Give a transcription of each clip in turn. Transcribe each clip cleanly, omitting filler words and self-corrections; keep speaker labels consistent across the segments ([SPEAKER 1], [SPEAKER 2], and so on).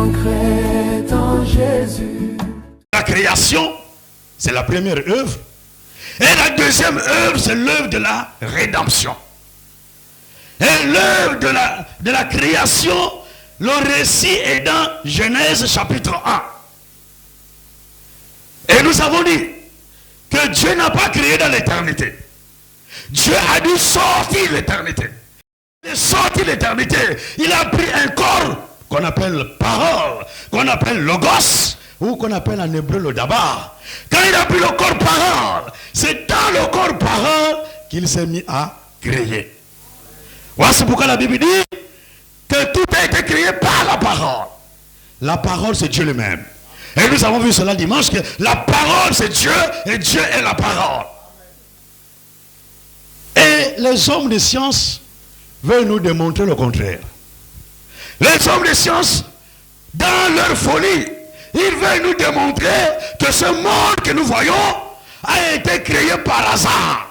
[SPEAKER 1] concrète en Jésus.
[SPEAKER 2] La création, c'est la première œuvre. Et la deuxième œuvre, c'est l'œuvre de la rédemption. Et l'œuvre de la création, le récit est dans Genèse chapitre 1. Et nous avons dit que Dieu n'a pas créé dans l'éternité. Dieu a dû sortir l'éternité. Il est sorti l'éternité. Il a pris un corps qu'on appelle parole, qu'on appelle logos, ou qu'on appelle en hébreu le dabar. Quand il a pris le corps parole, c'est dans le corps parole qu'il s'est mis à créer. Voici pourquoi la Bible dit que tout a été créé par la parole. La parole, c'est Dieu lui-même. Et nous avons vu cela dimanche, que la parole, c'est Dieu, et Dieu est la parole. Et les hommes de science veulent nous démontrer le contraire. Les hommes de science, dans leur folie, ils veulent nous démontrer que ce monde que nous voyons a été créé par hasard.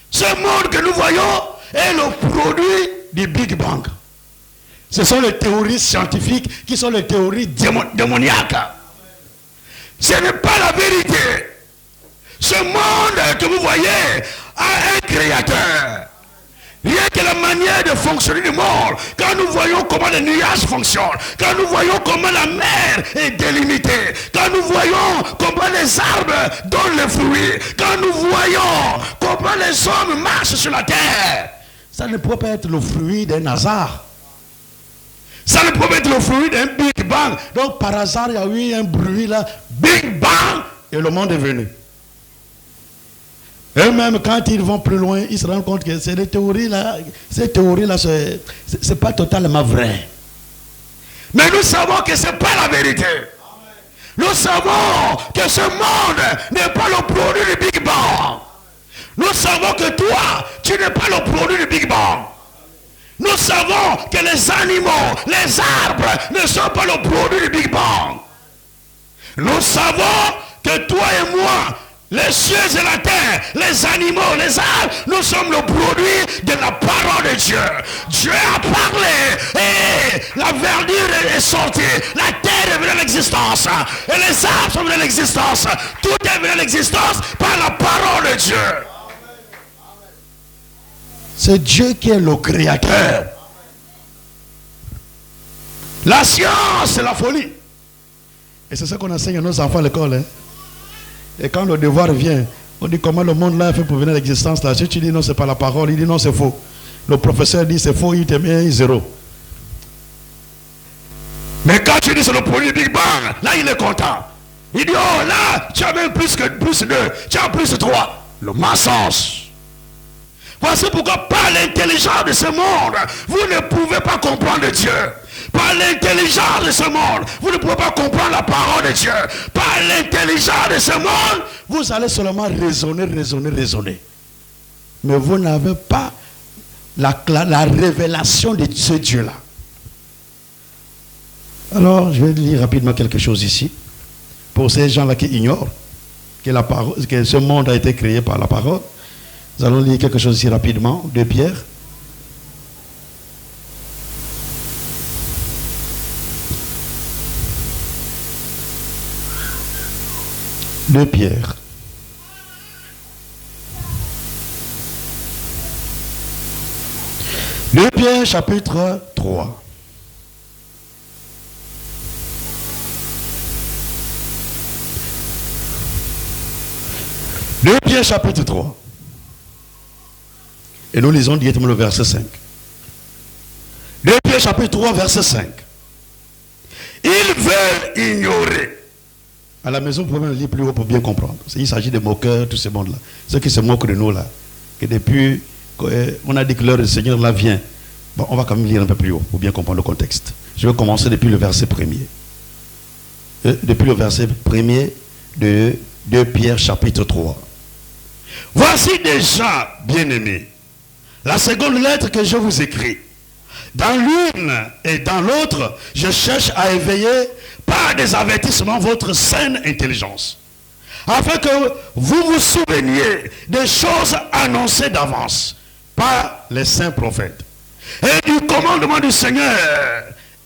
[SPEAKER 2] Ce monde que nous voyons est le produit du Big Bang. Ce sont les théories scientifiques qui sont les théories démoniaques. Ce n'est pas la vérité. Ce monde que vous voyez a un créateur. Rien que la manière de fonctionner du monde, quand nous voyons comment les nuages fonctionnent, quand nous voyons comment la mer est délimitée, quand nous voyons comment les arbres donnent les fruits, quand nous voyons comment les hommes marchent sur la terre, ça ne peut pas être le fruit d'un hasard. Ça ne peut pas être le fruit d'un Big Bang. Donc par hasard, il y a eu un bruit là, Big Bang, et le monde est venu. Eux-mêmes, quand ils vont plus loin, ils se rendent compte que ces théories-là, c'est pas totalement vrai. Mais nous savons que ce n'est pas la vérité. Nous savons que ce monde n'est pas le produit du Big Bang. Nous savons que toi, tu n'es pas le produit du Big Bang. Nous savons que les animaux, les arbres ne sont pas le produit du Big Bang. Nous savons que toi et moi, les cieux et la terre, les animaux, les arbres, nous sommes le produit de la parole de Dieu. Dieu a parlé et la verdure est sortie. La terre est venue à l'existence. Et les arbres sont venus à l'existence. Tout est venu à l'existence par la parole de Dieu. C'est Dieu qui est le créateur. La science, c'est la folie. Et c'est ça qu'on enseigne à nos enfants à l'école. Hein? Et quand le devoir vient, on dit comment le monde là a fait pour venir à l'existence là. Si tu dis non, c'est pas la parole, il dit non, c'est faux. Le professeur dit c'est faux, il te met 0. Mais quand tu dis c'est le produit Big Bang, là il est content. Il dit oh là, tu as même plus 2, tu as plus 3. Le mensonge. Voici pourquoi par l'intelligence de ce monde, vous ne pouvez pas comprendre Dieu. Par l'intelligence de ce monde, vous ne pouvez pas comprendre la parole de Dieu. Par l'intelligence de ce monde, vous allez seulement raisonner. Mais vous n'avez pas la révélation de ce Dieu-là. Alors, je vais lire rapidement quelque chose ici. Pour ces gens-là qui ignorent que ce monde a été créé par la parole. Nous allons lire quelque chose ici rapidement, de Pierre. De Pierre. De Pierre, chapitre 3. De Pierre, chapitre 3. Et nous lisons directement le verset 5. De Pierre, chapitre 3, verset 5. Ils veulent ignorer. À la maison, vous pouvez le lire plus haut pour bien comprendre. Il s'agit de moqueurs, tout ce monde-là. Ceux qui se moquent de nous, là. Et depuis qu'on a dit que l'heure du Seigneur, là, vient. Bon, on va quand même lire un peu plus haut pour bien comprendre le contexte. Je vais commencer depuis le verset 1er. Depuis le verset 1er de 2 Pierre, chapitre 3. Voici déjà, bien-aimés, la seconde lettre que je vous écris. Dans l'une et dans l'autre, je cherche à éveiller par des avertissements votre saine intelligence, afin que vous vous souveniez des choses annoncées d'avance par les saints prophètes, et du commandement du Seigneur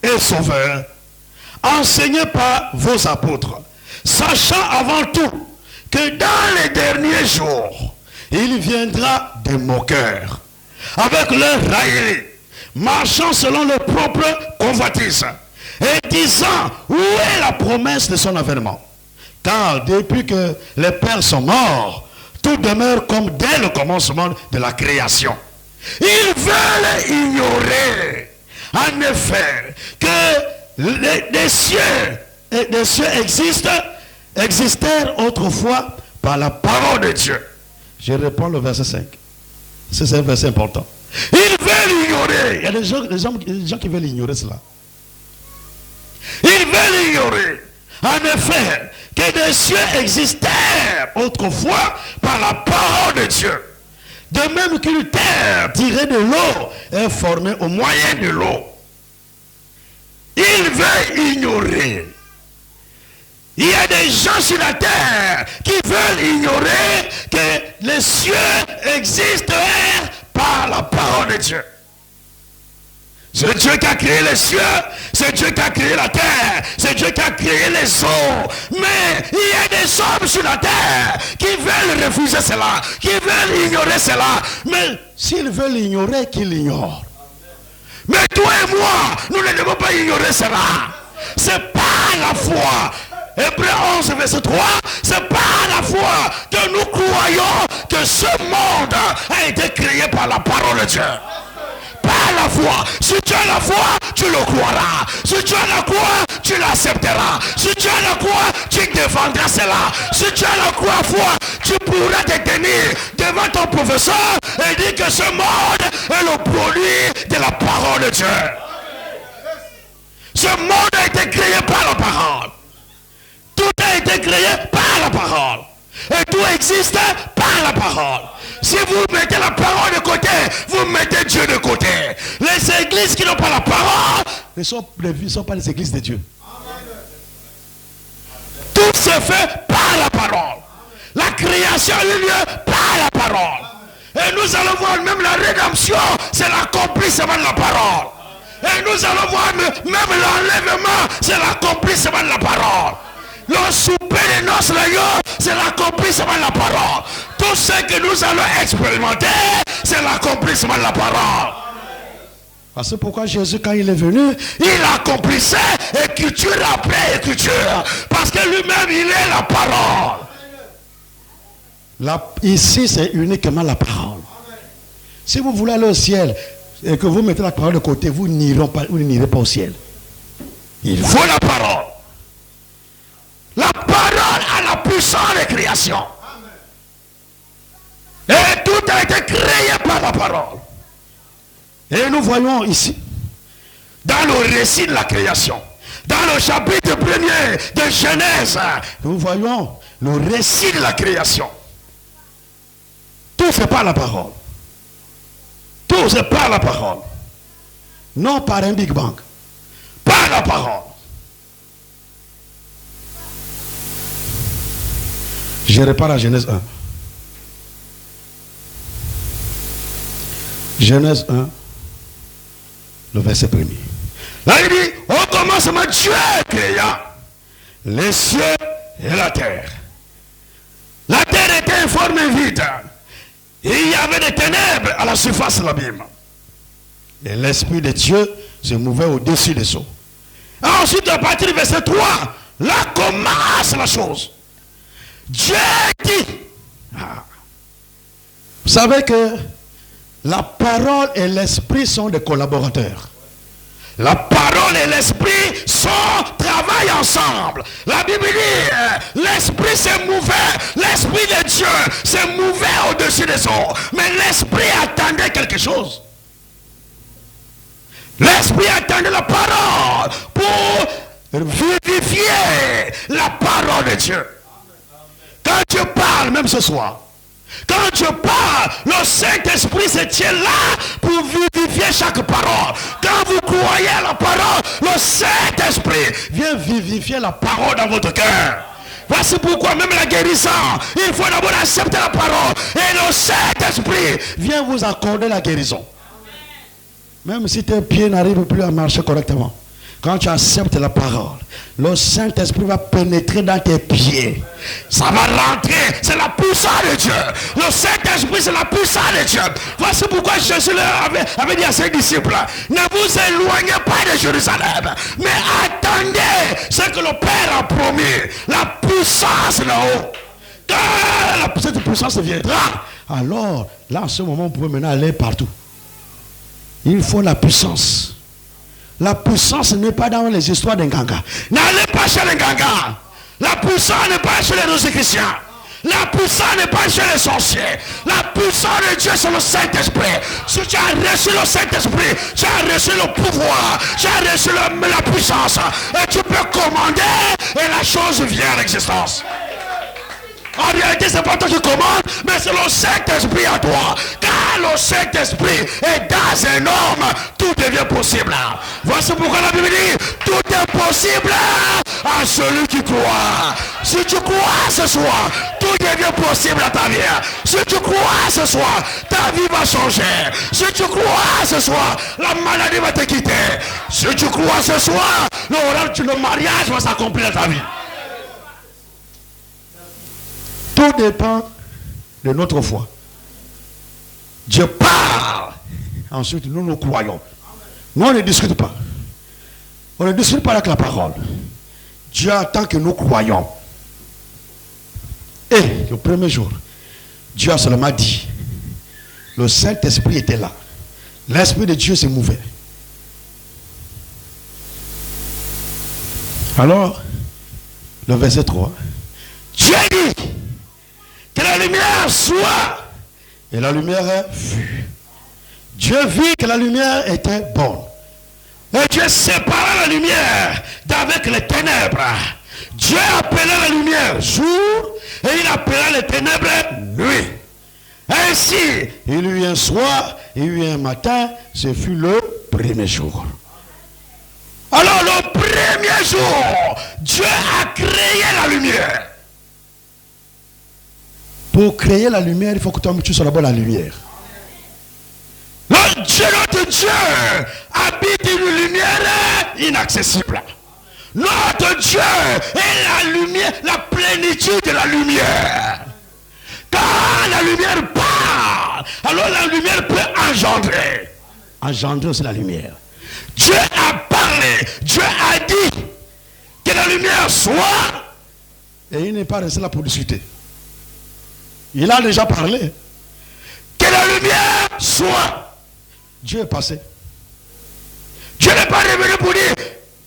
[SPEAKER 2] et Sauveur, enseigné par vos apôtres, sachant avant tout que dans les derniers jours, il viendra des moqueurs, avec leurs railleries, marchant selon leurs propres convoitises, et disant, où est la promesse de son avènement? Car depuis que les pères sont morts, tout demeure comme dès le commencement de la création. Ils veulent ignorer, en effet, que les cieux existèrent autrefois par la parole de Dieu. Je réponds le verset 5. C'est un verset important. Ils veulent ignorer. Il y a des gens qui veulent ignorer cela. Ils veulent ignorer, en effet, que des cieux existèrent autrefois par la parole de Dieu. De même qu'une terre tirée de l'eau est formée au moyen de l'eau. Ils veulent ignorer. Il y a des gens sur la terre qui veulent ignorer que les cieux existèrent par la parole de Dieu. C'est Dieu qui a créé les cieux, c'est Dieu qui a créé la terre, c'est Dieu qui a créé les eaux. Mais il y a des hommes sur la terre qui veulent refuser cela, qui veulent ignorer cela. Mais s'ils veulent ignorer, qu'ils l'ignorent. Mais toi et moi, nous ne devons pas ignorer cela. C'est pas la foi. Hébreux 11, verset 3, c'est par la foi que nous croyons que ce monde a été créé par la parole de Dieu. Par la foi. Si tu as la foi, tu le croiras. Si tu as la foi, tu l'accepteras. Si tu as la foi, tu défendras cela. Si tu as la foi, tu pourras te tenir devant ton professeur et dire que ce monde est le produit de la parole de Dieu. Ce monde a été créé par la parole. Tout a été créé par la parole. Et tout existe par la parole. Si vous mettez la parole de côté, vous mettez Dieu de côté. Les églises qui n'ont pas la parole ne sont pas les églises de Dieu. Tout se fait par la parole. La création a eu lieu par la parole. Et nous allons voir même la rédemption, c'est l'accomplissement de la parole. Et nous allons voir même l'enlèvement, c'est l'accomplissement de la parole. Le souper de noces, c'est l'accomplissement de la parole. Tout ce que nous allons expérimenter, c'est l'accomplissement de la parole. C'est pourquoi Jésus, quand il est venu, il accomplissait écriture après écriture. Parce que lui-même, il est la parole. Ici, c'est uniquement la parole. Si vous voulez aller au ciel et que vous mettez la parole de côté, vous n'irez pas au ciel. Il faut la parole. La parole a la puissance de création. Et tout a été créé par la parole. Et nous voyons ici, dans le récit de la création, dans le chapitre 1er de Genèse, nous voyons le récit de la création. Tout c'est par la parole. Tout c'est par la parole. Non par un Big Bang. Par la parole. Je repars à Genèse 1. Genèse 1, le verset 1er. Là il dit, au commencement Dieu créa les cieux et la terre. La terre était informée vide. Et il y avait des ténèbres à la surface de l'abîme. Et l'Esprit de Dieu se mouvait au-dessus des eaux. Ensuite, à partir du verset 3, là commence la chose. Dieu dit. Vous savez que la parole et l'esprit sont des collaborateurs. La parole et l'esprit travaillent ensemble. La Bible dit, l'esprit s'est mouvé, l'esprit de Dieu s'est mouvé au-dessus des eaux. Mais l'esprit attendait quelque chose. L'esprit attendait la parole pour vivifier la parole de Dieu. Quand Dieu parle, même ce soir, quand Dieu parle, le Saint-Esprit se tient là pour vivifier chaque parole. Quand vous croyez à la parole, le Saint-Esprit vient vivifier la parole dans votre cœur. Voici pourquoi même la guérison, il faut d'abord accepter la parole. Et le Saint-Esprit vient vous accorder la guérison. Même si tes pieds n'arrivent plus à marcher correctement. Quand tu acceptes la parole, le Saint-Esprit va pénétrer dans tes pieds. Ça va rentrer. C'est la puissance de Dieu. Le Saint-Esprit, c'est la puissance de Dieu. Voici pourquoi Jésus avait dit à ses disciples, ne vous éloignez pas de Jérusalem, mais attendez ce que le Père a promis. La puissance là-haut. Quand cette puissance viendra, alors, là, en ce moment, vous pouvez maintenant aller partout. Il faut la puissance. La puissance n'est pas dans les histoires d'un ganga. N'allez pas chez les gangas. La puissance n'est pas chez les rosicruciens. La puissance n'est pas chez les sorciers. La puissance de Dieu, c'est le Saint-Esprit. Si tu as reçu le Saint-Esprit, tu as reçu le pouvoir, tu as reçu la puissance. Et tu peux commander et la chose vient à l'existence. En réalité, c'est pas toi qui commandes, mais c'est le Saint-Esprit à toi. Car le Saint-Esprit est dans un homme, tout devient possible. Voici pourquoi la Bible dit, tout est possible à celui qui croit. Si tu crois ce soir, tout devient possible à ta vie. Si tu crois ce soir, ta vie va changer. Si tu crois ce soir, la maladie va te quitter. Si tu crois ce soir, le mariage va s'accomplir dans ta vie. Tout dépend de notre foi. Dieu parle. Ensuite, nous croyons. Nous, on ne discute pas. On ne discute pas avec la parole. Dieu attend que nous croyons. Et le premier jour, Dieu a seulement dit, le Saint-Esprit était là. L'Esprit de Dieu s'est mouvé. Alors, le verset 3. Dieu dit que la lumière soit. Et la lumière fut. Dieu vit que la lumière était bonne. Et Dieu sépara la lumière d'avec les ténèbres. Dieu appela la lumière jour et il appela les ténèbres nuit. Ainsi, il y eut un soir, il y eut un matin, ce fut le premier jour. Alors le premier jour, Dieu a créé la lumière. Pour créer la lumière, il faut que toi tu sois d'abord la lumière. Notre Dieu habite une lumière inaccessible. Notre Dieu est la lumière, la plénitude de la lumière. Quand la lumière part, alors la lumière peut engendrer. Engendrer aussi la lumière. Dieu a parlé, Dieu a dit que la lumière soit. Et il n'est pas resté là pour discuter. Il a déjà parlé. Que la lumière soit. Dieu est passé. Dieu n'est pas revenu pour dire,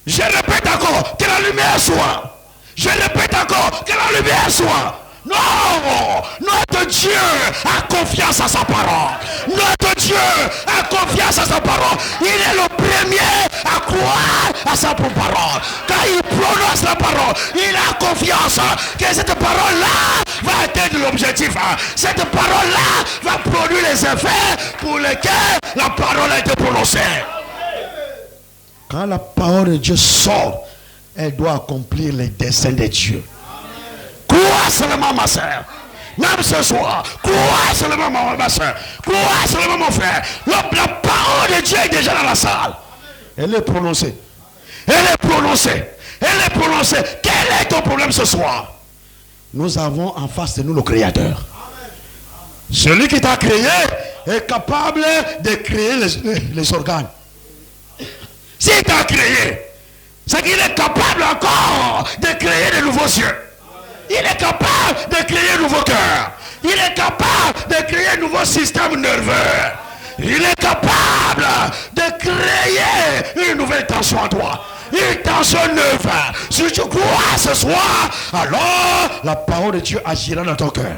[SPEAKER 2] je répète encore, que la lumière soit. Je répète encore, que la lumière soit. Non, notre Dieu a confiance à sa parole. Notre Dieu a confiance à sa parole. Il est le premier à croire à sa parole. Quand il prononce la parole, il a confiance que cette parole-là va atteindre l'objectif. Cette parole-là va produire les effets pour lesquels la parole a été prononcée. Quand la parole de Dieu sort, elle doit accomplir les desseins de Dieu. Crois seulement ma soeur. Même ce soir, crois seulement ma soeur. Crois seulement mon frère. La parole de Dieu est déjà dans la salle. Elle est prononcée. Elle est prononcée. Elle est prononcée. Quel est ton problème ce soir? Nous avons en face de nous le Créateur. Celui qui t'a créé est capable de créer les organes. S'il t'a créé, c'est qu'il est capable encore de créer de nouveaux yeux. Il est capable de créer un nouveau cœur. Il est capable de créer un nouveau système nerveux. Il est capable de créer une nouvelle tension en toi. Une tension neuve. Si tu crois ce soir, alors la parole de Dieu agira dans ton cœur.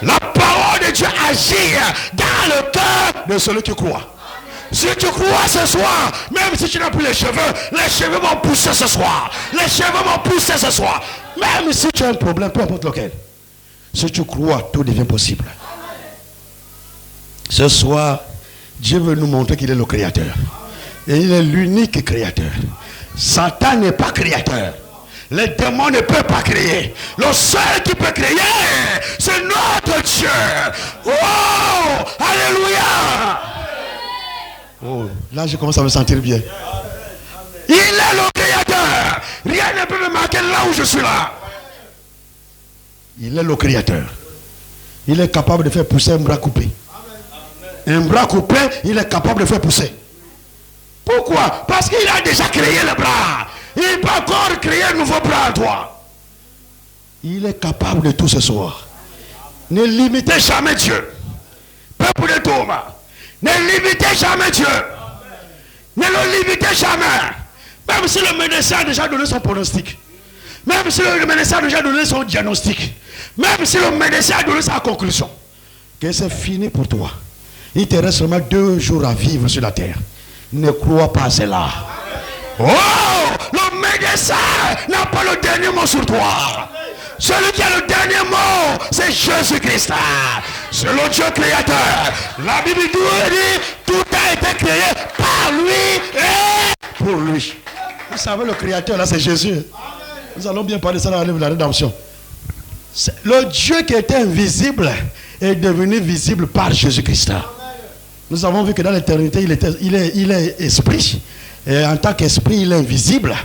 [SPEAKER 2] La parole de Dieu agit dans le cœur de celui qui croit. Si tu crois ce soir, même si tu n'as plus les cheveux vont pousser ce soir. Les cheveux vont pousser ce soir. Même si tu as un problème, peu importe lequel. Si tu crois, tout devient possible. Ce soir, Dieu veut nous montrer qu'il est le créateur. Et il est l'unique créateur. Satan n'est pas créateur. Les démons ne peuvent pas créer. Le seul qui peut créer, c'est notre Dieu. Oh, alléluia. Oh, là je commence à me sentir bien. Il est le Créateur. Rien ne peut me marquer là où je suis là. Il est le Créateur. Il est capable de faire pousser un bras coupé. Un bras coupé, il est capable de faire pousser. Pourquoi? Parce qu'il a déjà créé le bras. Il peut encore créer un nouveau bras à toi. Il est capable de tout ce soir. Ne limitez jamais Dieu. Peuple de Thomas, ne limitez jamais Dieu. Ne le limitez jamais. Même si le médecin a déjà donné son pronostic. Même si le médecin a déjà donné son diagnostic. Même si le médecin a donné sa conclusion. Que c'est fini pour toi. Il te reste seulement 2 jours à vivre sur la terre. Ne crois pas à cela. Oh, le médecin n'a pas le dernier mot sur toi. Celui qui a le dernier mot, c'est Jésus-Christ. C'est le Dieu créateur. La Bible dit, tout a été créé par lui et pour lui. Vous savez, le créateur là, c'est Jésus. Nous allons bien parler de ça dans le livre de la rédemption. Le Dieu qui était invisible est devenu visible par Jésus-Christ. Nous avons vu que dans l'éternité, il est esprit. Et en tant qu'esprit, il est invisible.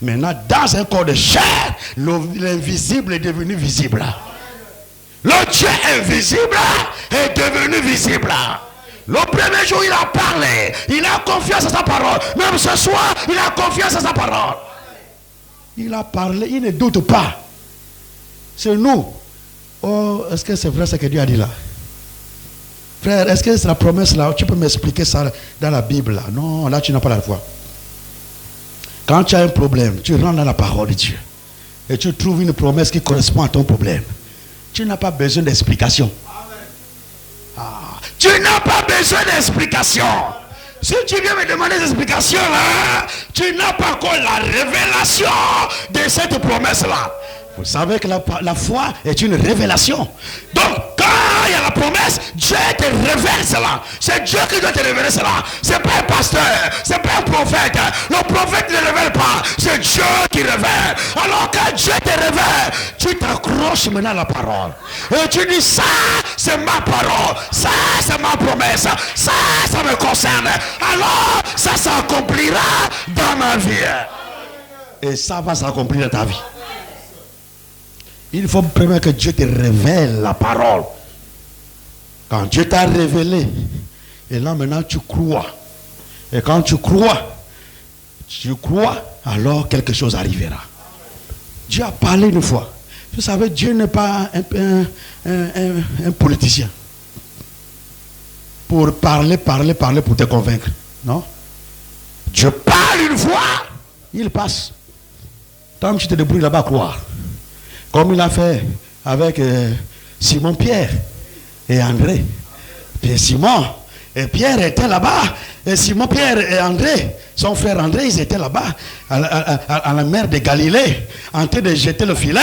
[SPEAKER 2] Maintenant, dans un corps de chair, l'invisible est devenu visible. Le Dieu invisible est devenu visible. Le premier jour, il a parlé. Il a confiance à sa parole. Même ce soir, il a confiance à sa parole. Il a parlé, il ne doute pas. C'est nous. Oh, est-ce que c'est vrai ce que Dieu a dit là? Frère, est-ce que c'est la promesse là? Tu peux m'expliquer ça dans la Bible là? Non, là tu n'as pas la foi. Quand tu as un problème, tu rentres dans la parole de Dieu. Et tu trouves une promesse qui correspond à ton problème. Tu n'as pas besoin d'explication. Tu n'as pas besoin d'explication. Si tu viens me demander des explications là, tu n'as pas encore la révélation de cette promesse là. Vous savez que la foi est une révélation. Donc, quand il y a la promesse, Dieu te révèle cela. C'est Dieu qui doit te révéler cela. C'est pas un pasteur, c'est pas un prophète. Le prophète ne révèle pas, c'est Dieu qui révèle. Alors quand Dieu te révèle, tu t'accroches maintenant à la parole. Et tu dis, ça, c'est ma parole. Ça, c'est ma promesse. Ça me concerne. Alors, ça s'accomplira dans ma vie. Et ça va s'accomplir dans ta vie. Il faut premièrement que Dieu te révèle la parole. Quand Dieu t'a révélé, et là maintenant tu crois. Et quand tu crois, alors quelque chose arrivera. Dieu a parlé une fois. Vous savez, Dieu n'est pas un politicien. Pour parler pour te convaincre. Non. Dieu parle une fois, il passe. Tant que tu te débrouilles là-bas à croire. Comme il a fait avec Simon-Pierre et André. Puis Simon et Pierre étaient là-bas. Et Simon-Pierre et André, son frère André, ils étaient là-bas à la mer de Galilée, en train de jeter le filet.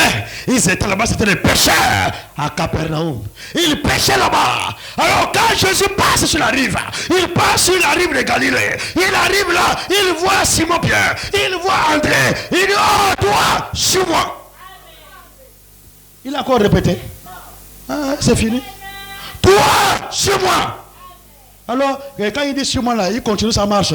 [SPEAKER 2] Ils étaient là-bas, c'était des pêcheurs à Capernaum. Ils pêchaient là-bas. Alors quand Jésus passe sur la rive, il passe sur la rive de Galilée. Il arrive là, il voit Simon-Pierre, il voit André. Il dit, oh toi, suis-moi. Il a encore répété. Ah, c'est fini. Toi, sur moi. Alors, quand il dit sur moi là, il continue sa marche.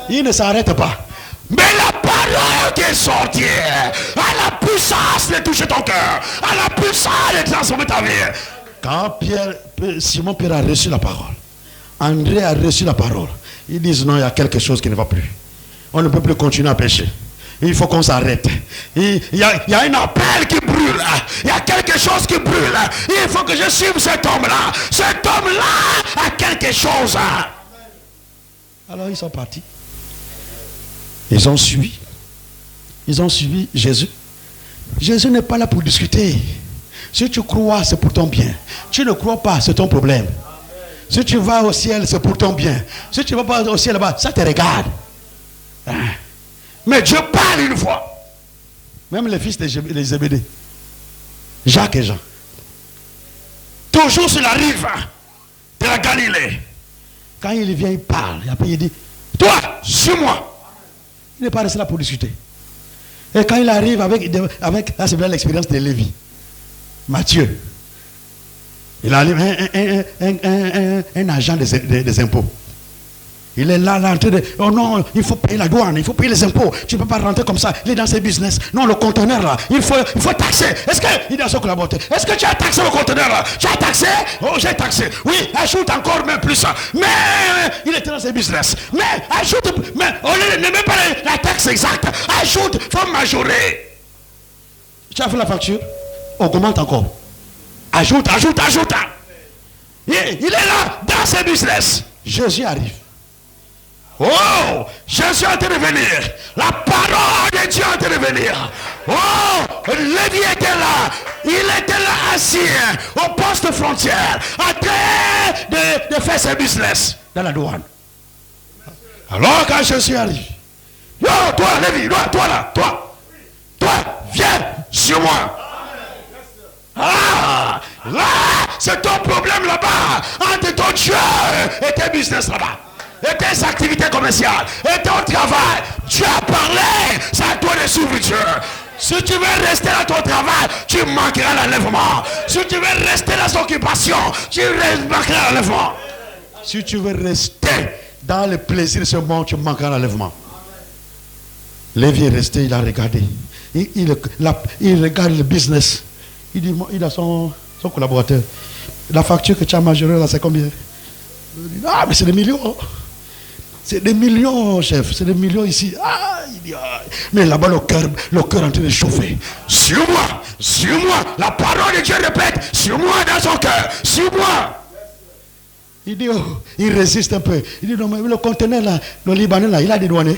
[SPEAKER 2] Il ne s'arrête pas. Mais la parole qui est sortie a la puissance de toucher ton cœur. A la puissance de transformer ta vie. Quand Simon-Pierre a reçu la parole, André a reçu la parole, ils disent non, il y a quelque chose qui ne va plus. On ne peut plus continuer à pécher. Il faut qu'on s'arrête. Il y a un appel qui brûle. Il y a quelque chose qui brûle. Il faut que je suive cet homme-là. Cet homme-là a quelque chose. Alors ils sont partis. Ils ont suivi. Ils ont suivi Jésus. Jésus n'est pas là pour discuter. Si tu crois, c'est pour ton bien. Tu ne crois pas, c'est ton problème. Si tu vas au ciel, c'est pour ton bien. Si tu ne vas pas au ciel là-bas, ça te regarde. Mais Dieu parle une fois. Même les fils de Zébédée, Jacques et Jean, toujours sur la rive de la Galilée. Quand il vient, il parle. Et après il dit, toi, suis-moi. Il n'est pas resté là pour discuter. Et quand il arrive avec là c'est l'expérience de Lévi, Matthieu, il arrive un agent des impôts. Il est là, en train de... Oh non, il faut payer la douane, il faut payer les impôts. Tu ne peux pas rentrer comme ça. Il est dans ses business. Non, le conteneur là, il faut taxer. Est-ce qu'il est dans son collaborateur? Est-ce que tu as taxé le conteneur là? Tu as taxé? Oh, j'ai taxé. Oui, ajoute encore même plus. Mais il était dans ses business. Mais ajoute, mais ne met pas la taxe exacte. Ajoute, il faut majorer. Tu as fait la facture? Augmente encore. Ajoute. Il est là, dans ses business. Jésus arrive. Oh, Jésus est en train de venir. La parole de Dieu est en train de venir. Oh, Lévi était là. Il était là assis au poste frontière, en train de faire ses business dans la douane. Alors quand Jésus arrive, yo, toi Lévi, toi, viens sur moi. Ah, là, c'est ton problème là-bas, entre ton Dieu et tes business là-bas. Et tes activités commerciales, et ton travail. Dieu a parlé, c'est à toi de suivre Dieu. Si tu veux rester dans ton travail, tu manqueras l'enlèvement. Si tu veux rester dans son occupation, tu manqueras l'enlèvement. Si tu veux rester dans le plaisir de ce monde, tu manqueras l'enlèvement. Lévi est resté, il a regardé. Il regarde le business. Il a son collaborateur. La facture que tu as majorée là, c'est combien? Ah, mais c'est des millions. C'est des millions, chef. C'est des millions ici. Ah, mais là-bas, le cœur est en train de chauffer. Sur moi. La parole de Dieu répète. Sur moi, dans son cœur. Sur moi. Il dit, oh, il résiste un peu. Il dit, non, mais le conteneur là, le Libanais là, il a dédouané.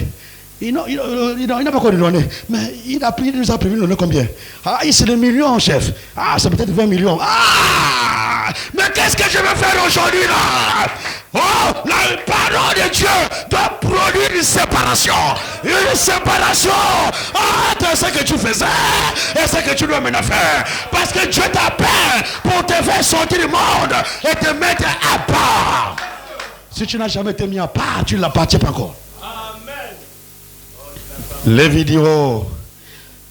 [SPEAKER 2] Il n'a pas encore dédouané. Mais il nous a prévu de donner combien? Ah, c'est des millions, chef. Ah, c'est peut-être 20 millions. Ah, mais qu'est-ce que je vais faire aujourd'hui là? Oh, la parole de Dieu doit produire une séparation. Une séparation entre ce que tu faisais et ce que tu dois maintenant faire. Parce que Dieu t'appelle pour te faire sortir du monde et te mettre à part. Si tu n'as jamais été mis à part, tu ne l'appartiens pas encore. Les vidéos,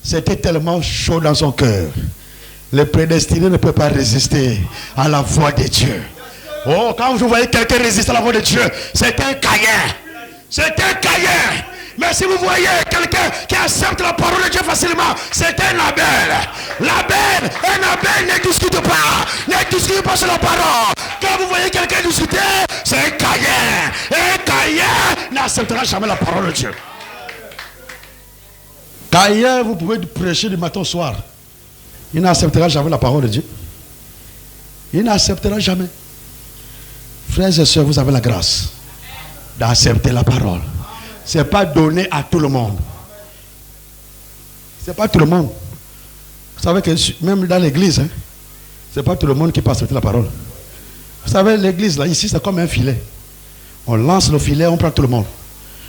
[SPEAKER 2] c'était tellement chaud dans son cœur. Le prédestiné ne peut pas résister à la voix de Dieu. Oh, quand vous voyez quelqu'un résister à la voix de Dieu, c'est un caïen. C'est un caïen. Mais si vous voyez quelqu'un qui accepte la parole de Dieu facilement, c'est un Abel. Un Abel ne discute pas. Ne discute pas sur la parole. Quand vous voyez quelqu'un discuter, c'est un caïen. Un caïen n'acceptera jamais la parole de Dieu. Caïen, vous pouvez prêcher du matin au soir. Il n'acceptera jamais la parole de Dieu. Il n'acceptera jamais. Frères et sœurs, vous avez la grâce d'accepter la parole. Ce n'est pas donné à tout le monde. Ce n'est pas tout le monde. Vous savez que même dans l'église, hein, ce n'est pas tout le monde qui peut accepter la parole. Vous savez, l'église, là, ici, c'est comme un filet. On lance le filet, on prend tout le monde.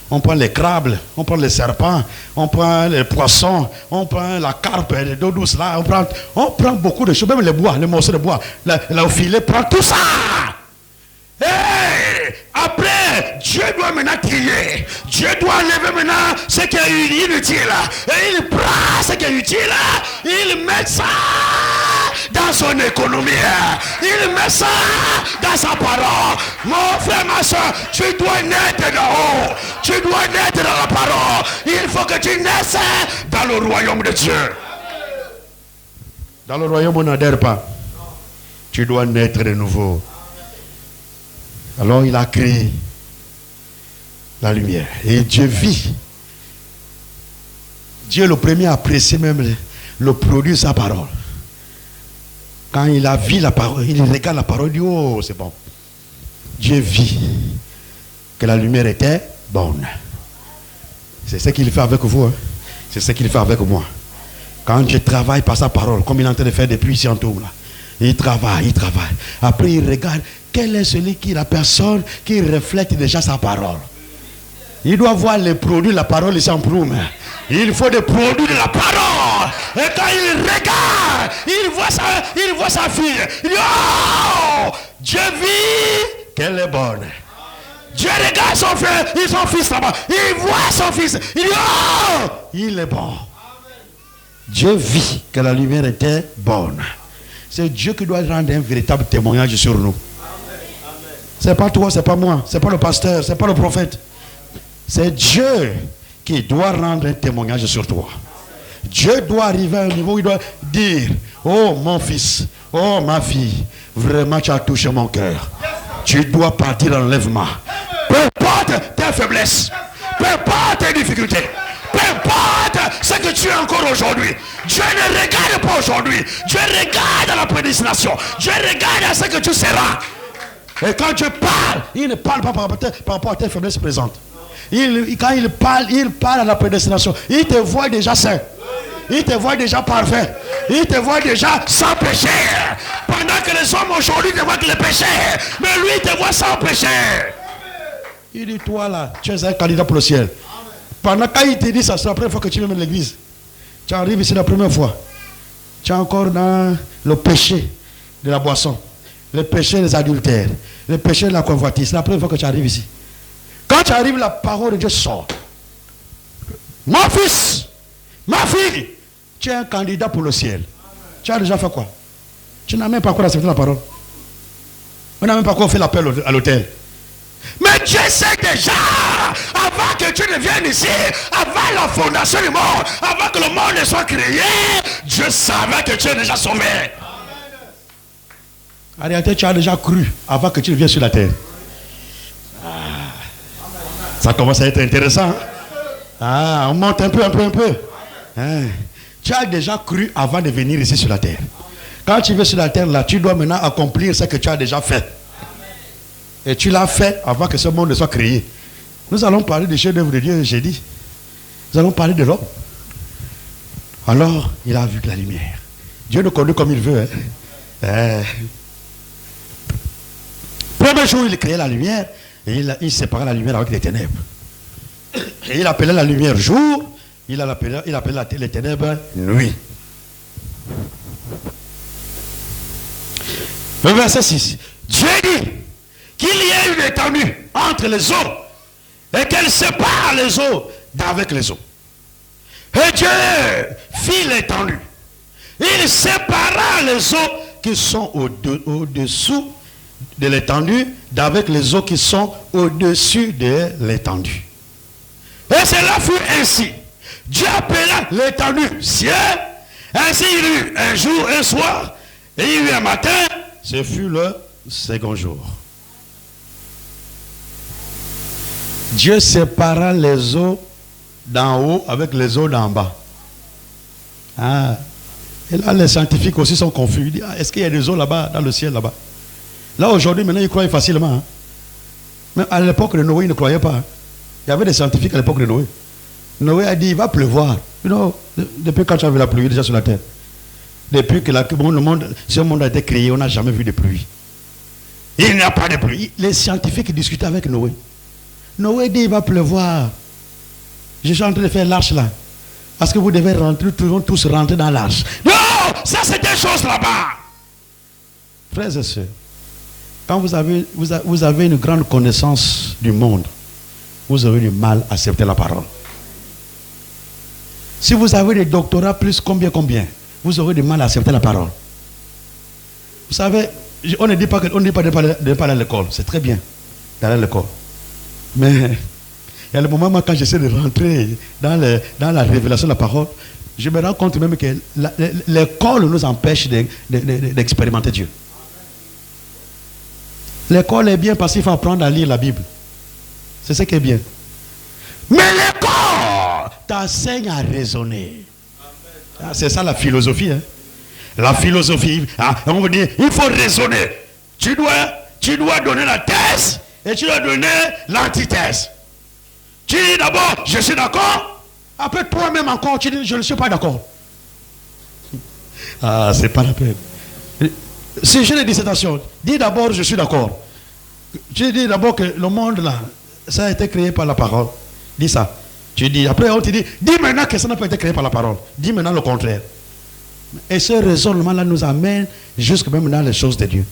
[SPEAKER 2] On prend les crabes, on prend les serpents, on prend les poissons, on prend la carpe, les dos douces là, on prend beaucoup de choses, même les bois, les morceaux de bois. Le filet prend tout ça. Et après, Dieu doit maintenant trier. Dieu doit enlever maintenant ce qui est inutile. Et il prend ce qui est utile, il met ça dans son économie. Il met ça dans sa parole. Mon frère, ma soeur, tu dois naître d'en haut. Tu dois naître dans la parole. Il faut que tu naisses dans le royaume de Dieu. Dans le royaume, on n'adhère pas. Tu dois naître de nouveau. Alors il a créé la lumière. Et Dieu vit. Dieu le premier a apprécié même le produit de sa parole. Quand il a vu la parole, il regarde la parole, il dit, oh, c'est bon. Dieu vit que la lumière était bonne. C'est ce qu'il fait avec vous. Hein? C'est ce qu'il fait avec moi. Quand je travaille par sa parole, comme il est en train de faire depuis ici en tout, là, il travaille. Après, il regarde quel est celui qui, la personne qui reflète déjà sa parole. Il doit voir les produits de la parole ici en Proume. Il faut des produits de la parole. Et quand il regarde, il voit sa fille. Il dit, oh, Dieu vit qu'elle est bonne. Dieu regarde son frère, son fils là-bas. Il voit son fils. Il dit, oh, il est bon. Dieu vit que la lumière était bonne. C'est Dieu qui doit rendre un véritable témoignage sur nous. C'est pas toi, c'est pas moi, c'est pas le pasteur, c'est pas le prophète. C'est Dieu qui doit rendre un témoignage sur toi. Dieu doit arriver à un niveau où il doit dire, oh mon fils, oh ma fille, vraiment tu as touché mon cœur. Tu dois partir en enlèvement. Peu importe tes faiblesses, peu importe tes difficultés, peu importe ce que tu es encore aujourd'hui. Dieu ne regarde pas aujourd'hui. Dieu regarde à la prédestination. Dieu regarde à ce que tu seras. Et quand tu parles, il ne parle pas par rapport à tes faiblesses présentes. Quand il parle à la prédestination. Il te voit déjà saint. Il te voit déjà parfait. Il te voit déjà sans péché. Pendant que les hommes aujourd'hui te voient que le péché. Mais lui il te voit sans péché. Il dit, toi là, tu es un candidat pour le ciel. Pendant quand il te dit ça, c'est la première fois que tu viens à l'église. Tu arrives ici la première fois. Tu es encore dans le péché de la boisson. Le péché des adultères. Le péché de la convoitise. C'est la première fois que tu arrives ici. Quand tu arrives, la parole de Dieu sort. Mon fils, ma fille, tu es un candidat pour le ciel. Tu as déjà fait quoi? Tu n'as même pas encore accepté la parole. On n'a même pas encore fait l'appel à l'hôtel. Mais Dieu sait déjà, avant que tu ne viennes ici, avant la fondation du monde, avant que le monde ne soit créé, Dieu savait que tu es déjà sauvé. En réalité, tu as déjà cru avant que tu ne viennes sur la terre. Ça commence à être intéressant. On monte un peu. Tu as déjà cru avant de venir ici sur la terre. Quand tu viens sur la terre, là, tu dois maintenant accomplir ce que tu as déjà fait. Et tu l'as fait avant que ce monde ne soit créé. Nous allons parler des chefs-d'œuvre de Dieu jeudi. Nous allons parler de l'homme. Alors, il a vu que la lumière. Dieu nous conduit comme il veut. Premier jour, il créait la lumière. Et il séparait la lumière avec les ténèbres. Et il appelait la lumière jour. Il appelait les ténèbres nuit. Le verset 6. Dieu dit qu'il y ait une étendue entre les eaux et qu'elle sépare les eaux d'avec les eaux. Et Dieu fit l'étendue. Il sépara les eaux qui sont au-dessous de l'étendue d'avec les eaux qui sont au-dessus de l'étendue. Et cela fut ainsi. Dieu appela l'étendue ciel. Ainsi il y eut un jour, un soir, et il y eut un matin. Ce fut le second jour. Dieu sépara les eaux d'en haut avec les eaux d'en bas. Et là, les scientifiques aussi sont confus. Ils disent, est-ce qu'il y a des eaux là-bas, dans le ciel là-bas? Là, aujourd'hui, maintenant, ils croient facilement. Mais à l'époque de Noé, ils ne croyaient pas. Il y avait des scientifiques à l'époque de Noé. Noé a dit, il va pleuvoir. Depuis quand tu as vu la pluie déjà sur la terre? Depuis que ce monde a été créé, on n'a jamais vu de pluie. Il n'y a pas de pluie. Les scientifiques discutaient avec Noé. Noé dit, il va pleuvoir. Je suis en train de faire l'arche là. Parce que vous devez rentrer, tous rentrer dans l'arche. Non, ça c'est des choses là-bas. Frères et sœurs, quand vous avez une grande connaissance du monde, vous aurez du mal à accepter la parole. Si vous avez des doctorats plus combien, vous aurez du mal à accepter la parole. Vous savez, on ne dit pas de parler à l'école, c'est très bien d'aller à l'école. Mais il y a le moment quand j'essaie de rentrer dans la révélation de la parole, je me rends compte même que l'école nous empêche d'expérimenter Dieu. L'école est bien parce qu'il faut apprendre à lire la Bible. C'est ce qui est bien. Mais l'école t'enseigne à raisonner. C'est ça la philosophie. La philosophie, on veut dire, il faut raisonner. Tu dois donner la thèse et tu dois donner l'antithèse. Tu dis d'abord, je suis d'accord. Après toi-même encore, tu dis, je ne suis pas d'accord. C'est pas la peine. Si j'ai des dissertations, dis d'abord, je suis d'accord. Tu dis d'abord que le monde là, ça a été créé par la parole. Dis ça. Tu dis, après on te dit, dis maintenant que ça n'a pas été créé par la parole. Dis maintenant le contraire. Et ce raisonnement-là nous amène jusque même dans les choses de Dieu.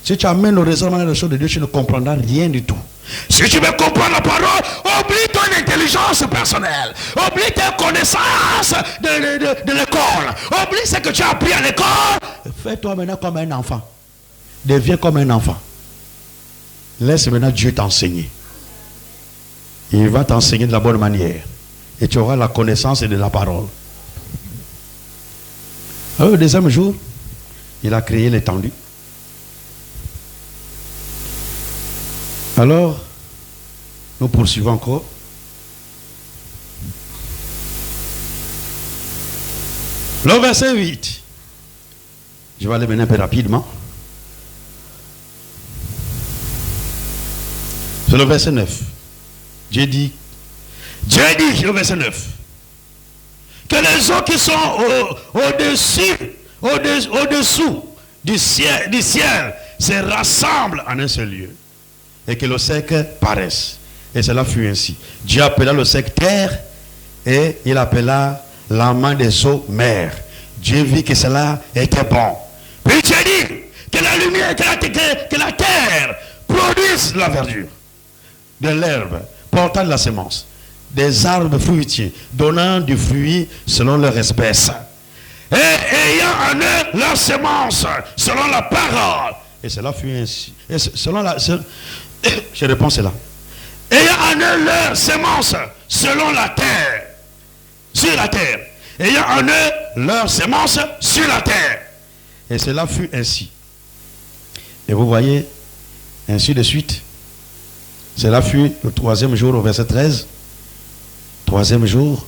[SPEAKER 2] Si tu amènes le raisonnement dans les choses de Dieu, tu ne comprendras rien du tout. Si tu veux comprendre la parole, oublie ton intelligence personnelle. Oublie tes connaissances de l'école. Oublie ce que tu as appris à l'école. Fais-toi maintenant comme un enfant. Deviens comme un enfant. Laisse maintenant Dieu t'enseigner. Il va t'enseigner de la bonne manière. Et tu auras la connaissance de la parole. Le deuxième jour, il a créé l'étendue. Alors, nous poursuivons encore. Le verset 8. Je vais aller maintenant un peu rapidement. C'est le verset 9. Dieu dit, le verset 9, que les eaux qui sont au-dessous du ciel se rassemblent en un seul lieu. Et que le sec paraisse. Et cela fut ainsi. Dieu appela le sec terre et il appela la main des eaux mer. Dieu vit que cela était bon. Puis Dieu dit que la lumière, que la terre produise la verdure, de l'herbe portant de la semence, des arbres fruitiers donnant du fruit selon leur espèce, et ayant en eux leur semence selon la parole. Et cela fut ainsi. Et je réponds cela. Ayant en eux leur semence selon la terre, sur la terre. Ayant en eux leur semence sur la terre. Et cela fut ainsi. Et vous voyez, ainsi de suite. Cela fut le troisième jour au verset 13. Troisième jour.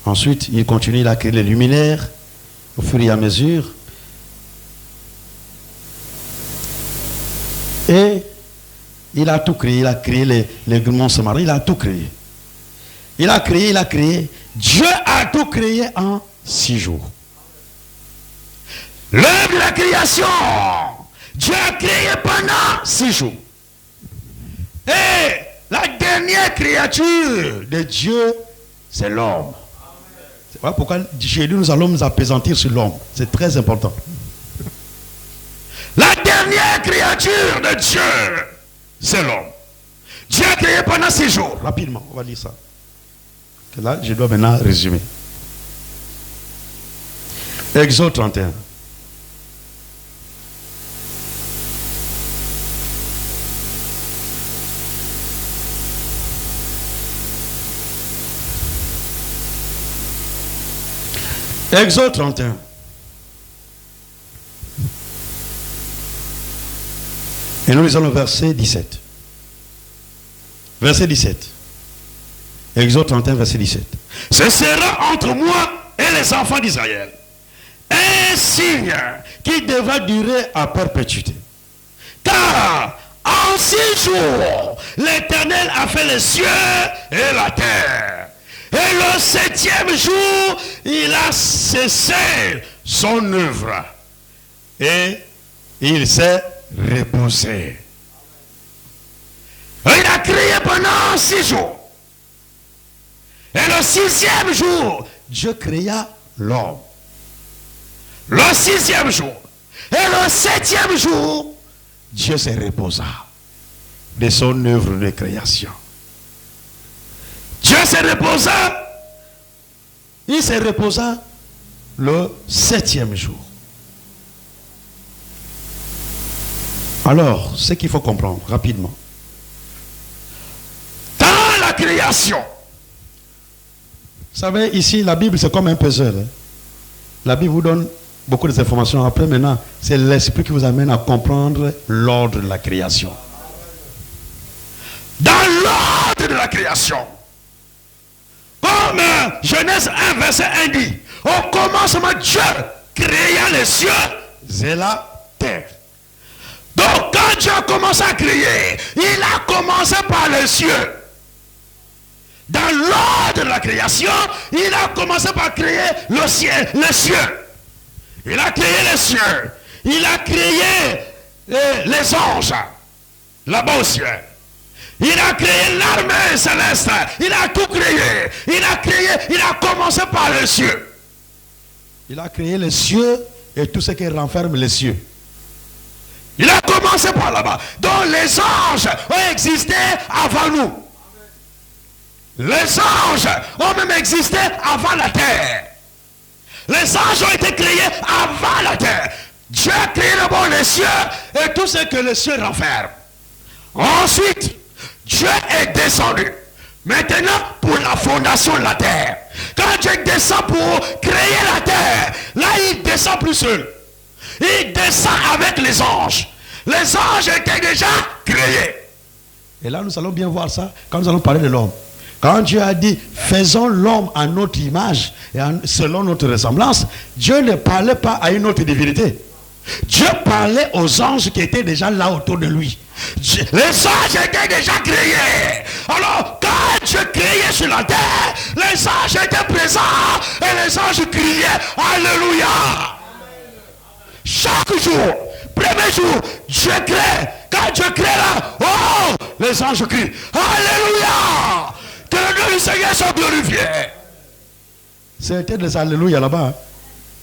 [SPEAKER 2] Ensuite, il continue, il a créé les luminaires au fur et à mesure. Et il a tout créé. Il a créé les monts sous-marins. Il a tout créé. Il a créé. Dieu a tout créé en 6 jours. L'œuvre de la création. Dieu a créé pendant 6 jours. Et la dernière créature de Dieu, c'est l'homme. Voilà pourquoi chez nous allons nous appesantir sur l'homme. C'est très important. La dernière créature de Dieu, c'est l'homme. Dieu a créé pendant 6 jours. Rapidement, on va lire ça. Là, je dois maintenant résumer. Exode 31. Exode 31. Et nous lisons le verset 17. Verset 17. Exode 31, verset 17. Ce sera entre moi et les enfants d'Israël un signe qui devra durer à perpétuité. Car en 6 jours, l'Éternel a fait les cieux et la terre. Et le 7e jour, il a cessé son œuvre. Et il s'est reposé. Il a créé pendant 6 jours. Et le 6e jour, Dieu créa l'homme. Le 6e jour. Et le 7e jour, Dieu se reposa de son œuvre de création. Dieu se reposa. Il se reposa le 7e jour. Alors, ce qu'il faut comprendre rapidement. Dans la création. Vous savez, ici, la Bible, c'est comme un puzzle. Hein? La Bible vous donne beaucoup d'informations. Après, maintenant, c'est l'esprit qui vous amène à comprendre l'ordre de la création. Dans l'ordre de la création. Comme Genèse 1, verset 1 dit, au commencement, Dieu créa les cieux et la terre. Donc, quand Dieu a commencé à créer, il a commencé par les cieux. Dans l'ordre de la création, il a commencé par créer le ciel, les cieux. Il a créé les cieux. Il a créé les anges là-bas au ciel. Il a créé l'armée céleste. Il a tout créé. Il a commencé par les cieux. Il a créé les cieux et tout ce qui renferme les cieux. Il a commencé par là-bas. Donc les anges ont existé avant nous. Les anges ont même existé avant la terre. Les anges ont été créés avant la terre. Dieu a créé d'abord les cieux et tout ce que les cieux renferment. Ensuite, Dieu est descendu. Maintenant, pour la fondation de la terre. Quand Dieu descend pour créer la terre, là, il descend plus seul. Il descend avec les anges. Les anges étaient déjà créés. Et là, nous allons bien voir ça quand nous allons parler de l'homme. Quand Dieu a dit, faisons l'homme à notre image et selon notre ressemblance, Dieu ne parlait pas à une autre divinité. Dieu parlait aux anges qui étaient déjà là autour de lui. Les anges étaient déjà créés. Alors, quand Dieu créait sur la terre, les anges étaient présents et les anges criaient Alléluia. Chaque jour, premier jour, Dieu crée. Quand Dieu crée là, oh, les anges crient Alléluia. Que le nom du Seigneur soit glorifié. C'était des Alléluia là-bas. Hein.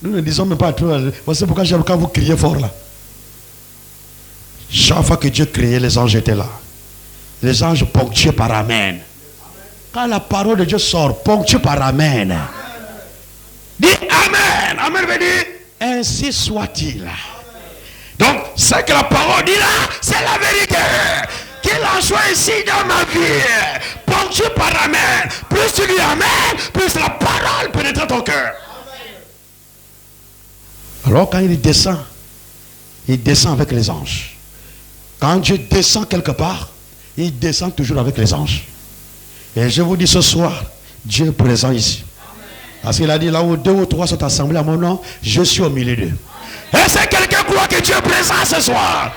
[SPEAKER 2] Nous ne disons même pas trop. C'est pourquoi j'aime quand vous criez fort là. Chaque fois que Dieu créait, les anges étaient là. Les anges ponctués par Amen. Quand la parole de Dieu sort, ponctuée par Amen. Dis Amen. Amen veut dire ainsi soit-il. Donc, ce que la parole dit là, c'est la vérité. Qu'il en soit ici dans ma vie, ponctué par Amen. Plus tu dis Amen, plus la parole pénètre ton cœur. Alors quand il descend avec les anges. Quand Dieu descend quelque part, il descend toujours avec les anges. Et je vous dis ce soir, Dieu est présent ici. Parce qu'il a dit là où 2 ou 3 sont assemblés à mon nom, je suis au milieu d'eux. Est-ce que quelqu'un croit que Dieu est présent ce soir?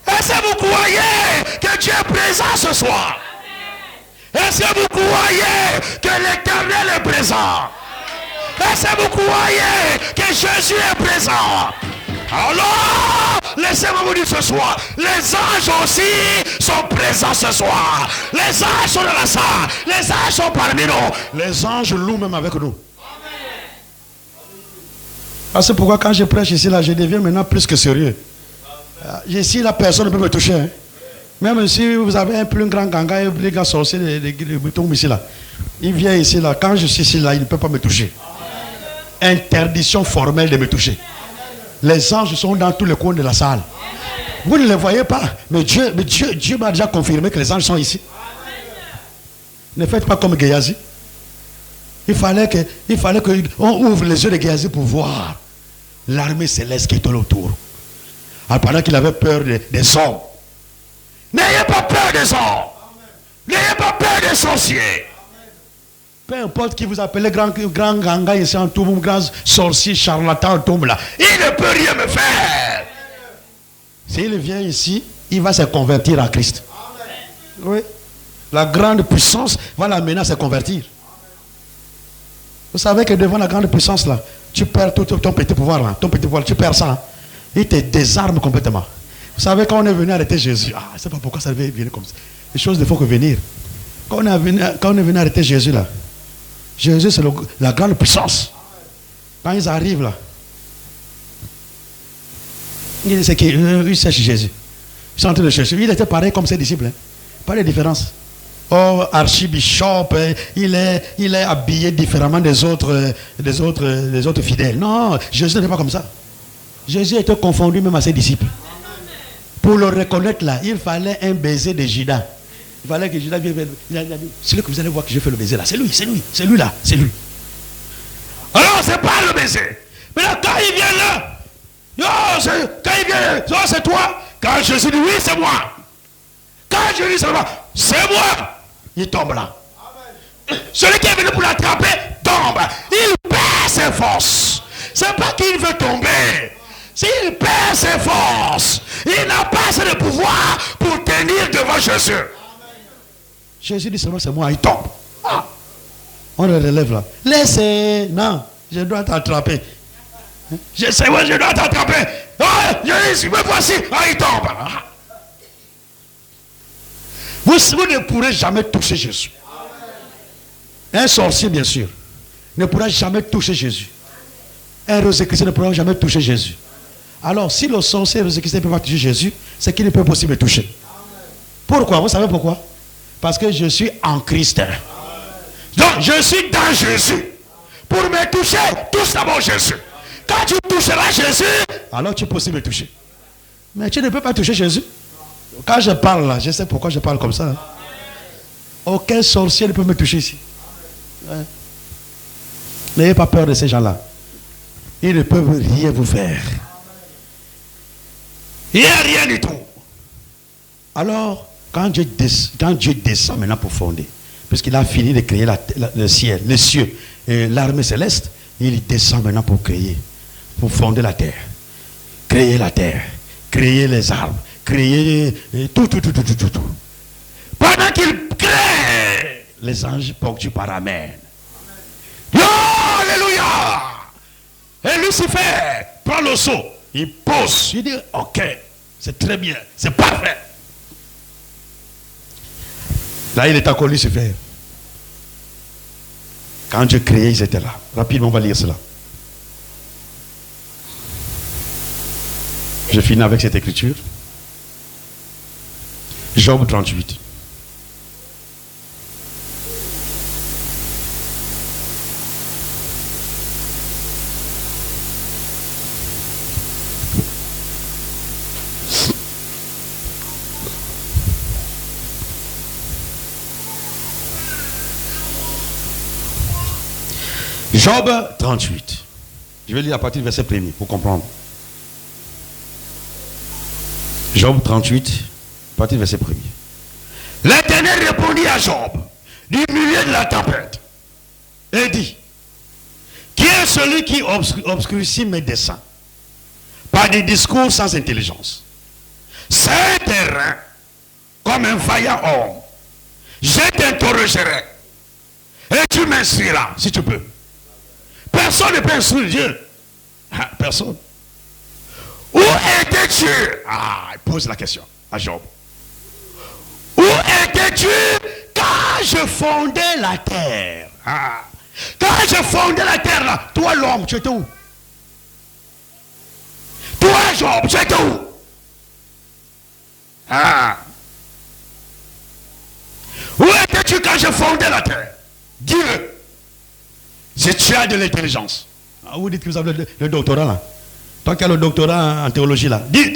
[SPEAKER 2] Est-ce que vous croyez que Dieu est présent ce soir? Est-ce que vous croyez que l'Éternel est présent? Est-ce que vous croyez que Jésus est présent? Alors, laissez-moi vous dire ce soir, les anges aussi sont présents ce soir. Les anges sont dans la salle. Les anges sont parmi nous. Les anges louent même avec nous. Ah, c'est pourquoi quand je prêche ici, là, je deviens maintenant plus que sérieux. Ici, la personne ne peut me toucher. Hein. Même si vous avez un plus grand ganga et un plus grand sorcier, les boutons ici, là. Il vient ici, là. Quand je suis ici, là, il ne peut pas me toucher. Interdiction formelle de me toucher. Les anges sont dans tous les coins de la salle. Vous ne les voyez pas. Mais Dieu m'a déjà confirmé que les anges sont ici. Ne faites pas comme Géasi. Il fallait qu'on ouvre les yeux de Géasi pour voir l'armée céleste qui est autour. Alors pendant qu'il avait peur des hommes. N'ayez pas peur des hommes. N'ayez pas peur des sorciers. Peu importe qui vous appelle grand ganga ici en tout, grand sorcier, charlatan en tombe là. Il ne peut rien me faire. S'il vient ici, il va se convertir à Christ. Oui. La grande puissance va l'amener à se convertir. Vous savez que devant la grande puissance là, tu perds tout ton petit pouvoir là. Ton petit pouvoir, tu perds ça. Hein. Il te désarme complètement. Vous savez quand on est venu arrêter Jésus, je ne sais pas pourquoi ça devait venir comme ça. Les choses ne font que venir. Quand on est venu arrêter Jésus là, Jésus c'est la grande puissance. Quand ils arrivent là, ils cherchent Jésus. Ils sont en train de chercher. Il était pareil comme ses disciples. Hein. Pas de différence. Oh, archibishop, il est habillé différemment des autres fidèles. Non, Jésus n'était pas comme ça. Jésus était confondu même à ses disciples. Pour le reconnaître là, il fallait un baiser de Judas. Il fallait que Judas vienne. Il a dit, celui que vous allez voir que je fais le baiser là, c'est lui là, c'est lui. Alors c'est pas le baiser. Mais là, quand il vient là, c'est toi. Quand Jésus dit oui, c'est moi. Quand Jésus dit c'est moi, il tombe là. Amen. Celui qui est venu pour l'attraper tombe. Il perd ses forces. C'est pas qu'il veut tomber. S'il perd ses forces, il n'a pas assez de pouvoir pour tenir devant Jésus. Amen. Jésus dit seulement c'est moi, il tombe. Ah. On le relève là. Laissez. Non, je dois t'attraper. Je dois t'attraper. Ah, Jésus, me voici. Ah, il tombe. Ah. Vous ne pourrez jamais toucher Jésus. Un sorcier, bien sûr, ne pourra jamais toucher Jésus. Un Rosicrucien ne pourra jamais toucher Jésus. Alors, si le sorcier et le Rosicrucien ne peut pas toucher Jésus, c'est qu'il ne peut pas aussi me toucher. Pourquoi? Vous savez pourquoi? Parce que je suis en Christ. Donc, je suis dans Jésus. Pour me toucher, touche d'abord Jésus. Quand tu toucheras Jésus, alors tu peux aussi me toucher. Mais tu ne peux pas toucher Jésus. Quand je parle là, je sais pourquoi je parle comme ça. Aucun sorcier ne peut me toucher ici. Ouais. N'ayez pas peur de ces gens-là. Ils ne peuvent rien vous faire. Il n'y a rien du tout. Alors, quand Dieu descend maintenant pour fonder, puisqu'il a fini de créer le ciel, les cieux et l'armée céleste, il descend maintenant pour créer, pour fonder la terre. Créer la terre, créer les arbres, créer tout. Pendant qu'il crée, les anges ponctuent par Amen. Oh, alléluia! Et Lucifer prend le seau, il pose, il dit ok, c'est très bien, c'est parfait. Là, il est encore Lucifer. Quand Dieu créait, ils étaient là. Rapidement, on va lire cela. Je finis avec cette écriture. Job 38. Job 38. Je vais lire à partir du verset 1er pour comprendre. Job 38, à partir du verset 1er. L'Éternel répondit à Job du milieu de la tempête et dit: qui est celui qui obscurcit mes desseins par des discours sans intelligence? C'est un terrain comme un vaillant homme. Je t'interrogerai et tu m'instruiras si tu peux. Personne ne peut instruire Dieu. Personne. Où étais-tu? Il pose la question à Job. Où étais-tu quand je fondais la terre? Quand je fondais la terre là, toi l'homme, tu étais où? Toi Job, tu étais où? Où étais-tu quand je fondais la terre? Dis-le. Si tu as de l'intelligence. Vous dites que vous avez le doctorat là. Toi qui as le doctorat en théologie là. Dis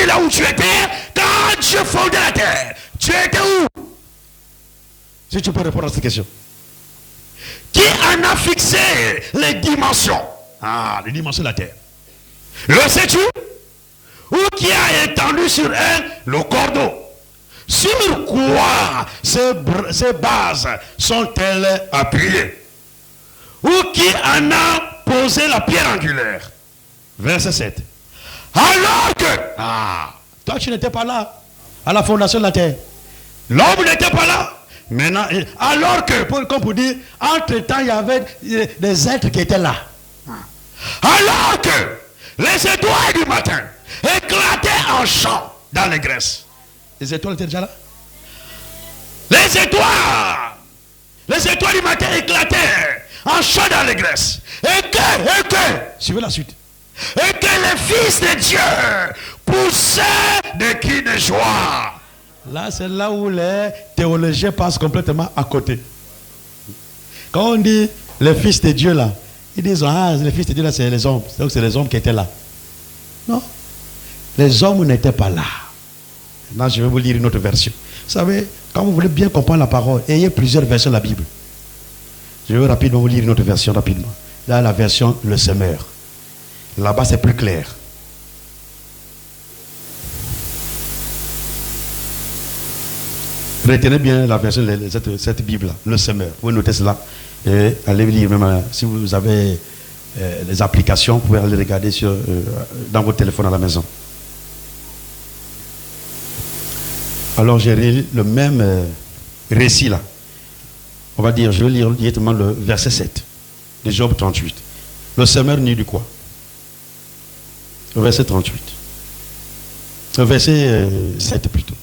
[SPEAKER 2] là où tu étais quand je fondais la terre. Tu étais où? Si tu peux répondre à cette question. Qui en a fixé les dimensions? Les dimensions de la terre. Le sais-tu? Ou qui a étendu sur elle le cordeau? Sur quoi ces bases sont-elles appuyées? Ou qui en a posé la pierre angulaire? Verset 7. Alors que, toi tu n'étais pas là, à la fondation de la terre. L'homme n'était pas là. Maintenant, alors que, comme pour dire, entre-temps, il y avait des êtres qui étaient là. Alors que les étoiles du matin éclataient en chant dans les graisses. Les étoiles étaient déjà là. Les étoiles du matin éclataient en chant dans les graisses. Et que, suivez la suite. Et que les fils de Dieu poussaient de cris de joie. Là, c'est là où les théologiens passent complètement à côté. Quand on dit les fils de Dieu là, ils disent les fils de Dieu là, c'est les hommes. Donc c'est les hommes qui étaient là. Non. Les hommes n'étaient pas là. Maintenant, je vais vous lire une autre version. Vous savez, quand vous voulez bien comprendre la parole, ayez plusieurs versions de la Bible. Je vais rapidement vous lire une autre version rapidement. Là, la version le semeur. Là-bas, c'est plus clair. Retenez bien la version de cette Bible-là, le semeur. Vous notez cela et allez lire même si vous avez les applications, vous pouvez aller regarder dans votre téléphone à la maison. Alors j'ai le même récit là. On va dire, je vais lire directement le verset 7 de Job 38. Le semeur nu du quoi? Le verset 38. Le verset 7 plutôt.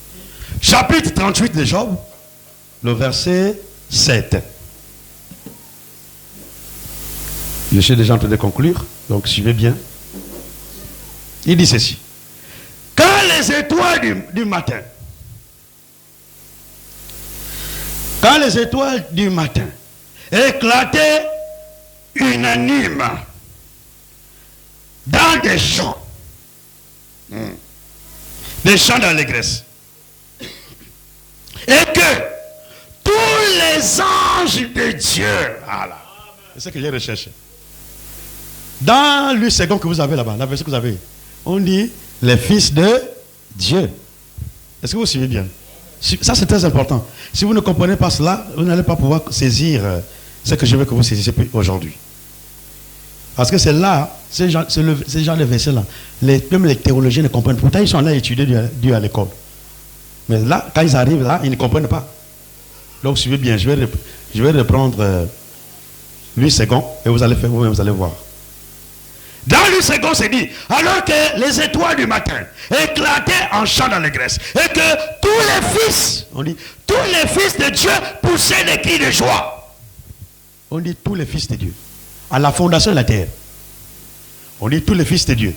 [SPEAKER 2] Chapitre 38 de Job, le verset 7. Je suis déjà en train de conclure, donc suivez bien. Il dit ceci. Quand les étoiles du matin, éclataient unanimes dans des champs d'allégresse. Et que tous les anges de Dieu, voilà, c'est ce que j'ai recherché. Dans le second que vous avez là-bas, la version que vous avez, on dit les fils de Dieu. Est-ce que vous suivez bien? Ça, c'est très important. Si vous ne comprenez pas cela, vous n'allez pas pouvoir saisir ce que je veux que vous saisissiez aujourd'hui. Parce que c'est là, ces gens de versets-là, même les théologiens ne comprennent pas. Pourtant, ils sont là à étudier Dieu à l'école. Mais là, quand ils arrivent là, ils ne comprennent pas. Donc, suivez bien. Je vais reprendre lui second et vous allez faire vous-même, vous allez voir. Dans le second, c'est dit, alors que les étoiles du matin éclataient en chant d'allégresse, et que tous les fils, on dit, tous les fils de Dieu poussaient des cris de joie. On dit tous les fils de Dieu. À la fondation de la terre. On dit tous les fils de Dieu.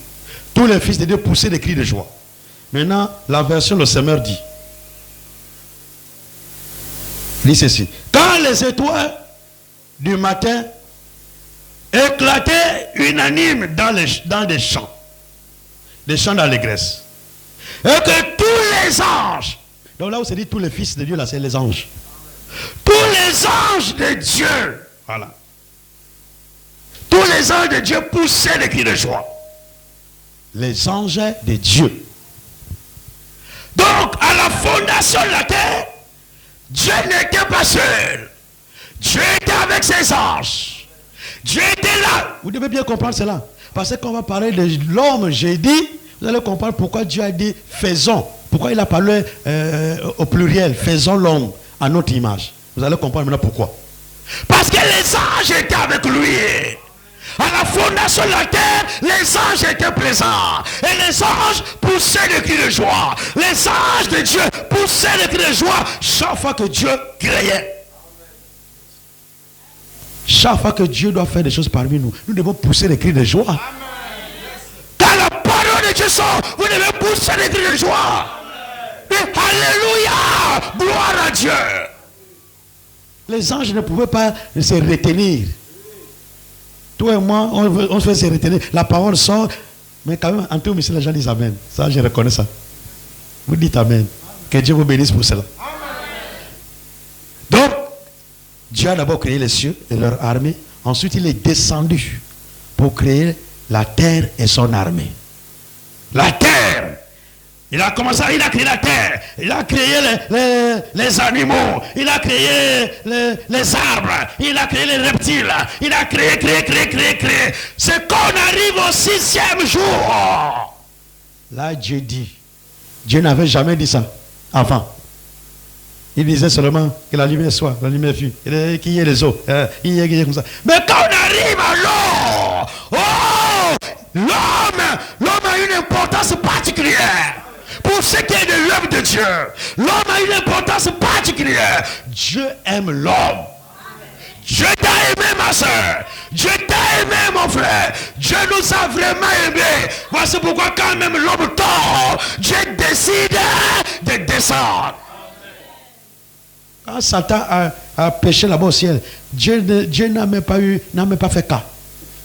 [SPEAKER 2] Tous les fils de Dieu poussaient des cris de joie. Maintenant, la version le Semeur dit ceci. Quand les étoiles du matin éclataient unanimes dans des chants d'allégresse, et que tous les anges, donc là où c'est dit tous les fils de Dieu, là c'est les anges, tous les anges de Dieu, voilà, tous les anges de Dieu poussaient des cris de joie. Les anges de Dieu. Donc à la fondation de la terre, Dieu n'était pas seul. Dieu était avec ses anges. Dieu était là. Vous devez bien comprendre cela. Parce qu'on va parler de l'homme, j'ai dit, vous allez comprendre pourquoi Dieu a dit faisons. Pourquoi il a parlé au pluriel, faisons l'homme à notre image. Vous allez comprendre maintenant pourquoi. Parce que les anges étaient avec lui. À la fondation de la terre, les anges étaient présents. Et les anges poussaient des cris de joie. Les anges de Dieu poussaient des cris de joie chaque fois que Dieu créait. Chaque fois que Dieu doit faire des choses parmi nous, nous devons pousser des cris de joie. Quand la parole de Dieu sort, vous devez pousser des cris de joie. Et alléluia, gloire à Dieu. Les anges ne pouvaient pas se retenir. Toi et moi, on se fait se retenir. La parole sort, mais quand même, en tout cas, les gens disent Amen. Ça, je reconnais ça. Vous dites Amen. Que Dieu vous bénisse pour cela. Donc, Dieu a d'abord créé les cieux et leur armée. Ensuite, il est descendu pour créer la terre et son armée. La terre. Il a commencé, il a créé la terre. Il a créé les animaux. Il a créé les arbres. Il a créé les reptiles. Il a créé. C'est qu'on arrive au 6e jour. Là, Dieu dit. Dieu n'avait jamais dit ça avant. Il disait seulement que la lumière soit, la lumière fut, qu'il y ait les eaux, il y ait comme ça. Mais quand on arrive alors, l'homme a une importance particulière. Pour ce qui est de l'œuvre de Dieu, l'homme a une importance particulière. Dieu aime l'homme. Dieu t'a aimé, ma soeur. Dieu t'a aimé, mon frère. Dieu nous a vraiment aimés. Voici pourquoi quand même l'homme tord, Dieu décide de descendre. Quand Satan a péché là-bas au ciel, Dieu n'a même pas fait cas.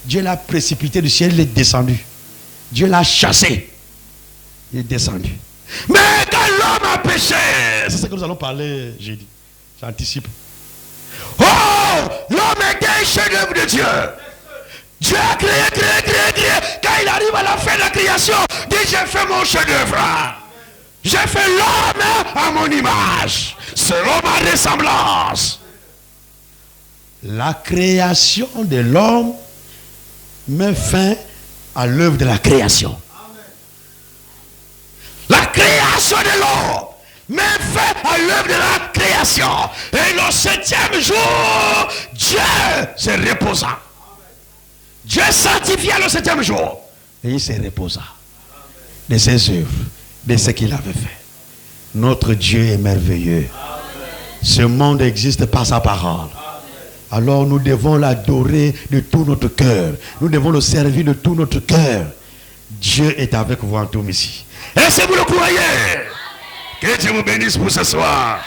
[SPEAKER 2] Dieu l'a précipité du ciel, il est descendu. Dieu l'a chassé. Il est descendu. Mais quand l'homme a péché, c'est ce que nous allons parler jeudi. J'anticipe. Oh, l'homme était un chef-d'œuvre de Dieu. Dieu a créé. Quand il arrive à la fin de la création, il dit j'ai fait mon chef-d'œuvre. J'ai fait l'homme à mon image, selon ma ressemblance. La création de l'homme met fin à l'œuvre de la création. La création de l'homme met fin à l'œuvre de la création. Et le 7e jour, Dieu se reposa. Dieu sanctifia le 7e jour. Et il se reposa de ses œuvres, de ce qu'il avait fait. Notre Dieu est merveilleux. Ce monde existe par sa parole. Alors nous devons l'adorer de tout notre cœur. Nous devons le servir de tout notre cœur. Dieu est avec vous en tout ici. Et si vous le croyez, que Dieu vous bénisse pour ce soir.